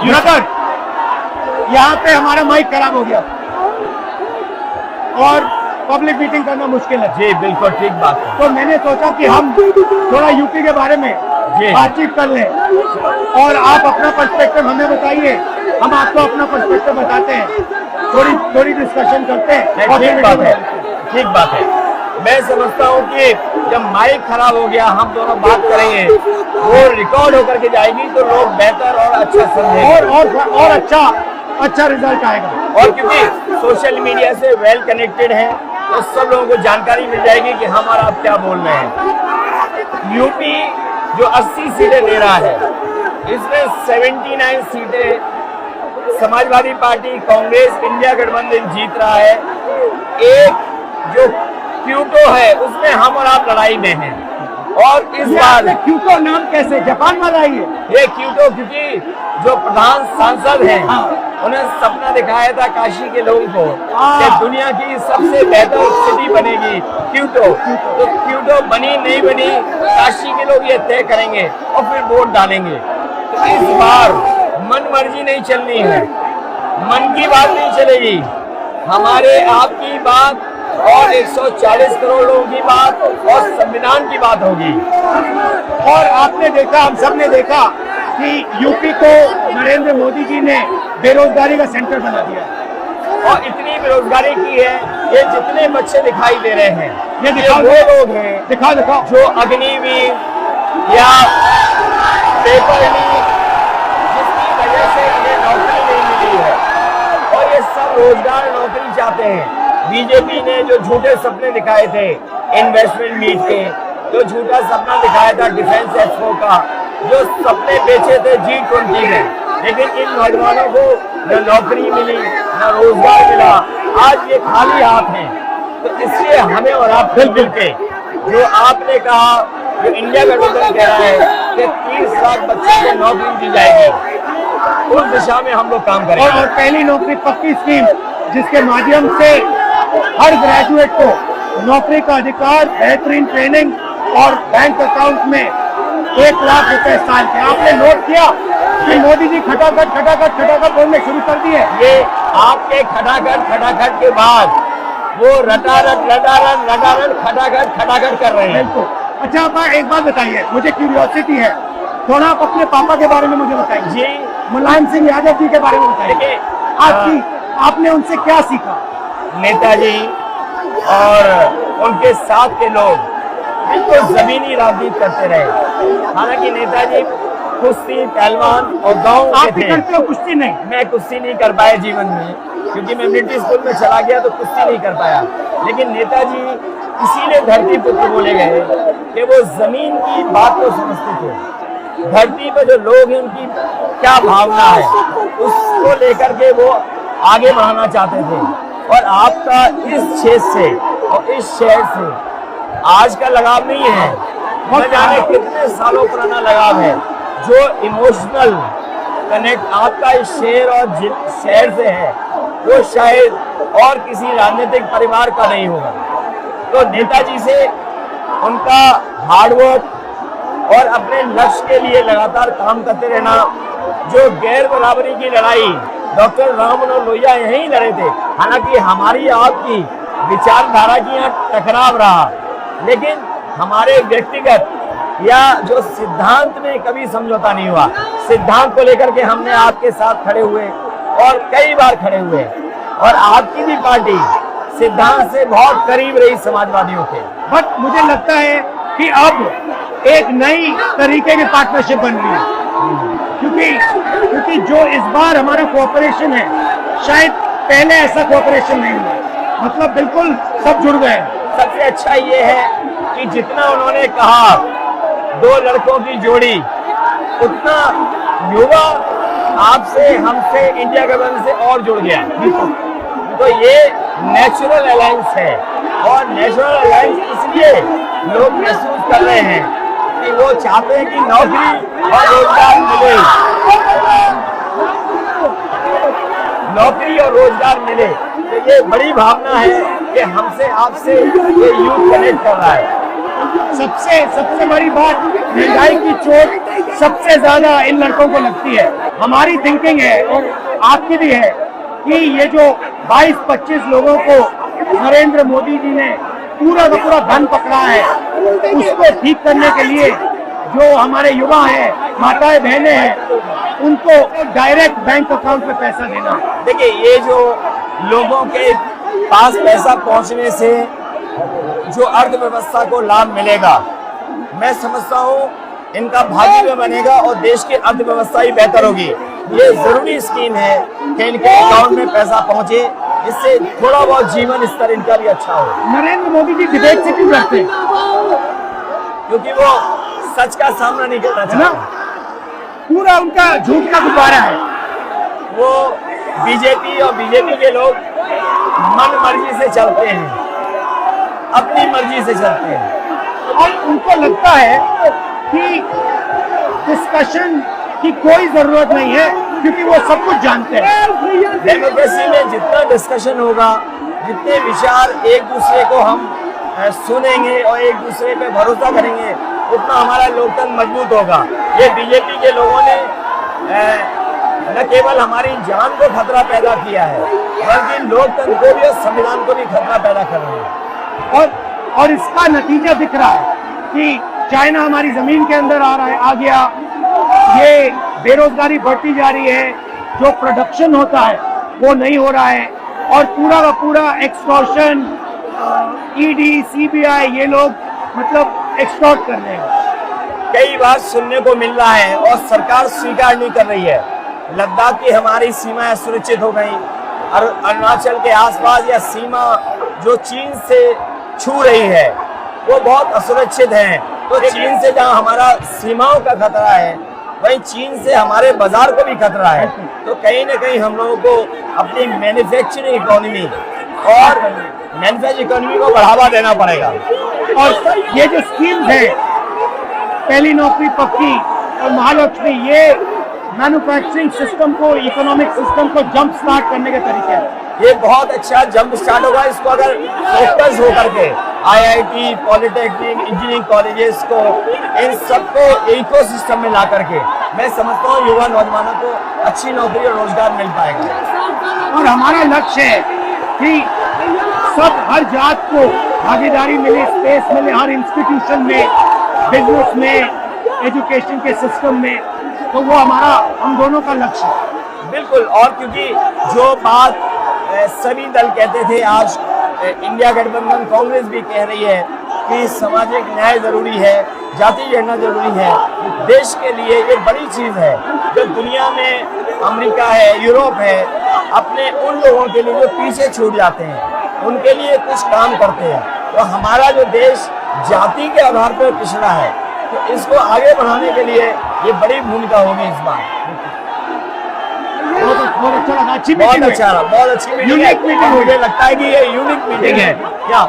Brother, यहाँ पे हमारा माइक खराब हो गया और पब्लिक मीटिंग करना मुश्किल है। जी बिल्कुल ठीक बात है। तो मैंने सोचा कि हम थोड़ा यूपी के बारे में बातचीत कर लें और आप अपना पर्सपेक्टिव हमें बताइए, हम आपको अपना पर्सपेक्टिव बताते हैं, थोड़ी डिस्कशन करते हैं। और ठीक बात है। मैं समझता हूँ कि जब माइक खराब हो गया, हम दोनों बात करेंगे, वो रिकॉर्ड होकर के जाएगी तो लोग बेहतर और अच्छा समझेंगे और अच्छा रिजल्ट आएगा। और क्योंकि सोशल मीडिया से वेल कनेक्टेड है तो सब लोगों को जानकारी मिल जाएगी कि हम और आप क्या बोल रहे हैं। यूपी जो 80 सीटें ले रहा है, इसमें 79 सीटें समाजवादी पार्टी, कांग्रेस, इंडिया गठबंधन जीत रहा है। एक जो क्यूटो है उसमें हम और आप लड़ाई में हैं। और इस बार क्यूटो नाम कैसे जापान वाला ही है? ये क्यूटो क्योंकि जो प्रधान सांसद हैं, उन्हें सपना दिखाया था काशी के लोगों को कि दुनिया की सबसे बेहतर सिटी बनेगी क्यूटो। तो क्यूटो बनी नहीं बनी, काशी के लोग ये तय करेंगे और फिर वोट डालेंगे। तो इस बार मन मर्जी नहीं चलनी है, मन की बात नहीं चलेगी, हमारे आपकी बात और 140 करोड़ लोगों की बात और संविधान की बात होगी। और आपने देखा, हम सब ने देखा कि यूपी को नरेंद्र मोदी जी ने बेरोजगारी का सेंटर बना दिया और इतनी बेरोजगारी की है। ये जितने बच्चे दिखाई दे रहे हैं, ये वो लोग हैं दिखाओ जो अग्निवीर या पेपरली, जिसकी वजह से इन्हें नौकरी नहीं मिली है और ये सब रोजगार नौकरी चाहते हैं। बीजेपी ने जो झूठे सपने दिखाए थे इन्वेस्टमेंट मीट के, जो झूठा सपना दिखाया था डिफेंस एक्सपो का, जो सपने बेचे थे G20 में, लेकिन इन नौजवानों को न नौकरी मिली न रोजगार मिला, आज ये खाली हाथ हैं। तो इसलिए हमें और आप मिल के, जो आपने कहा, जो इंडिया गठबंधन कह रहा है कि 30 लाख बच्चों को नौकरी दी जाएगी, उस दिशा में हम लोग काम करेंगे। और पहली नौकरी पक्की स्कीम, जिसके माध्यम से हर ग्रेजुएट को नौकरी का अधिकार, बेहतरीन ट्रेनिंग और बैंक अकाउंट में 1 लाख रुपए साल के। आपने नोट किया कि मोदी जी खटाखट बोलने शुरू कर दिए। ये आपके खटाखट के बाद वो रटारट खटाखट कर रहे हैं। अच्छा, आप एक बात बताइए, मुझे क्यूरियोसिटी है, थोड़ा आप अपने पापा के बारे में मुझे बताइए जी। मुलायम सिंह यादव जी के बारे में बताइए। आपने उनसे क्या सीखा? नेताजी और उनके साथ के लोग बिल्कुल जमीनी राजनीति करते रहे। हालांकि नेताजी कुश्ती, पहलवान और गांव आप के थे। करते हो कुश्ती? नहीं, मैं कुश्ती नहीं कर पाया जीवन में, क्योंकि मैं मिलिट्री स्कूल में चला गया तो कुश्ती नहीं कर पाया। लेकिन नेताजी इसीलिए धरती पुत्र बोले गए कि वो जमीन की बात को समझते थे। धरती पर जो लोग हैं उनकी क्या भावना है, उसको लेकर के वो आगे बढ़ाना चाहते थे। और आपका इस क्षेत्र से और इस शहर से आज का लगाव नहीं है, न जाने कितने सालों पुराना लगाव है। जो इमोशनल कनेक्ट आपका इस शहर और शहर से है, वो शायद और किसी राजनीतिक परिवार का नहीं होगा। तो नेताजी से उनका हार्डवर्क और अपने लक्ष्य के लिए लगातार काम करते रहना, जो गैर बराबरी की लड़ाई डॉक्टर राम मनोहर लोहिया यहीं लड़े थे। हालांकि हमारी आपकी विचारधारा की यहाँ टकराव रहा, लेकिन हमारे व्यक्तिगत या जो सिद्धांत में कभी समझौता नहीं हुआ। सिद्धांत को लेकर के हमने आपके साथ खड़े हुए और कई बार खड़े हुए, और आपकी भी पार्टी सिद्धांत से बहुत करीब रही समाजवादियों के। बट मुझे लगता है कि अब एक नई तरीके की पार्टनरशिप बन रही है, क्योंकि जो इस बार हमारा कोऑपरेशन है, शायद पहले ऐसा कोऑपरेशन नहीं हुआ। मतलब बिल्कुल सब जुड़ गए। सबसे अच्छा ये है कि जितना उन्होंने कहा 2 लड़कों की जोड़ी, उतना युवा आपसे, हमसे, इंडिया गठबंधन से और जुड़ गया। तो ये नेचुरल अलायंस है, और नेचुरल अलायंस इसलिए लोग महसूस कर रहे हैं कि वो चाहते हैं कि नौकरी और रोजगार मिले, नौकरी और रोजगार मिले। तो ये बड़ी भावना है कि हमसे आपसे ये यूथ कनेक्ट कर रहा है। सबसे बड़ी बात, महंगाई की चोट सबसे ज्यादा इन लड़कों को लगती है। हमारी थिंकिंग है और आपकी भी है कि ये जो 22-25 लोगों को नरेंद्र मोदी जी ने पूरा का पूरा धन पकड़ा है, उसको ठीक करने के लिए जो हमारे युवा हैं, माताएं बहनें हैं, उनको डायरेक्ट बैंक अकाउंट में पैसा देना। देखिए, ये जो लोगों के पास पैसा पहुंचने से जो अर्थव्यवस्था को लाभ मिलेगा, मैं समझता हूँ इनका भाग्य भी बनेगा और देश की अर्थव्यवस्था ही बेहतर होगी। ये जरूरी स्कीम है कि इनके अकाउंट में पैसा पहुंचे, जिससे थोड़ा बहुत जीवन स्तर इनका भी अच्छा हो। नरेंद्र मोदी जी डिबेट से क्यों डरते हैं? क्योंकि वो सच का सामना नहीं करना चाहते। पूरा उनका झूठ का गुब्बारा है। वो बीजेपी और बीजेपी के लोग मन मर्जी से चलते हैं, अपनी मर्जी से चलते हैं और उनको लगता है कि डिस्कशन की कोई जरूरत नहीं है, क्योंकि वो सब कुछ जानते हैं। डेमोक्रेसी में जितना डिस्कशन होगा, जितने विचार एक दूसरे को हम सुनेंगे और एक दूसरे पे भरोसा करेंगे, उतना हमारा लोकतंत्र मजबूत होगा। ये बीजेपी के लोगों ने न केवल हमारी जान को खतरा पैदा किया है, बल्कि लोकतंत्र को भी और संविधान को भी खतरा पैदा कर रहे हैं। और इसका नतीजा दिख रहा है कि चाइना हमारी जमीन के अंदर आ गया, ये बेरोजगारी बढ़ती जा रही है, जो प्रोडक्शन होता है वो नहीं हो रहा है, और पूरा का पूरा एक्सटॉर्शन, ईडी, सीबीआई, ये लोग मतलब एक्सटॉर्ट कर रहे हैं। कई बार सुनने को मिल रहा है और सरकार स्वीकार नहीं कर रही है, लद्दाख की हमारी सीमाएं सुरक्षित हो गई, और अरुणाचल के आसपास या सीमा जो चीन से छू रही है वो बहुत असुरक्षित है। तो चीन से जहां हमारा सीमाओं का खतरा है, वहीं चीन से हमारे बाजार को भी खतरा है। तो कहीं ना कहीं हम लोगों को अपनी मैन्युफैक्चरिंग इकोनॉमी और मैन्युफैक्चरिंग इकोनॉमी को बढ़ावा देना पड़ेगा। और ये जो स्कीम्स है, पहली नौकरी पक्की और महालक्ष्मी, ये मैन्युफैक्चरिंग सिस्टम को, इकोनॉमिक सिस्टम को जंप स्टार्ट करने के तरीके हैं। ये बहुत अच्छा जंप स्टार्ट होगा। इसको अगर फोकस होकर के आईआईटी, पॉलिटेक्निक, इंजीनियरिंग कॉलेजेस को, इन सबको इकोसिस्टम में ला करके, मैं समझता हूँ युवा नौजवानों को अच्छी नौकरी और रोजगार मिल पाएगा। और हमारा लक्ष्य है कि सब, हर जात को भागीदारी मिले, स्पेस मिले, हर इंस्टीट्यूशन में, बिजनेस में, एजुकेशन के सिस्टम में। तो वो हमारा, हम दोनों का लक्ष्य है। बिल्कुल। और क्योंकि जो बात सभी दल कहते थे, आज इंडिया गठबंधन कांग्रेस भी कह रही है कि सामाजिक न्याय जरूरी है, जाति जनगणना जरूरी है। देश के लिए ये बड़ी चीज है। जो दुनिया में अमेरिका है, यूरोप है, अपने उन लोगों के लिए जो पीछे छूट जाते हैं, उनके लिए कुछ काम करते हैं। तो हमारा जो देश जाति के आधार पर पिछड़ा है, तो इसको आगे बढ़ाने के लिए ये बड़ी भूमिका होगी इस बार। बहुत अच्छा लगा, अच्छी बहुत मीटिंग अच्छा रहा, बहुत अच्छी मीटिंग है। मुझे लगता है कि ये यूनिक मीटिंग है क्या।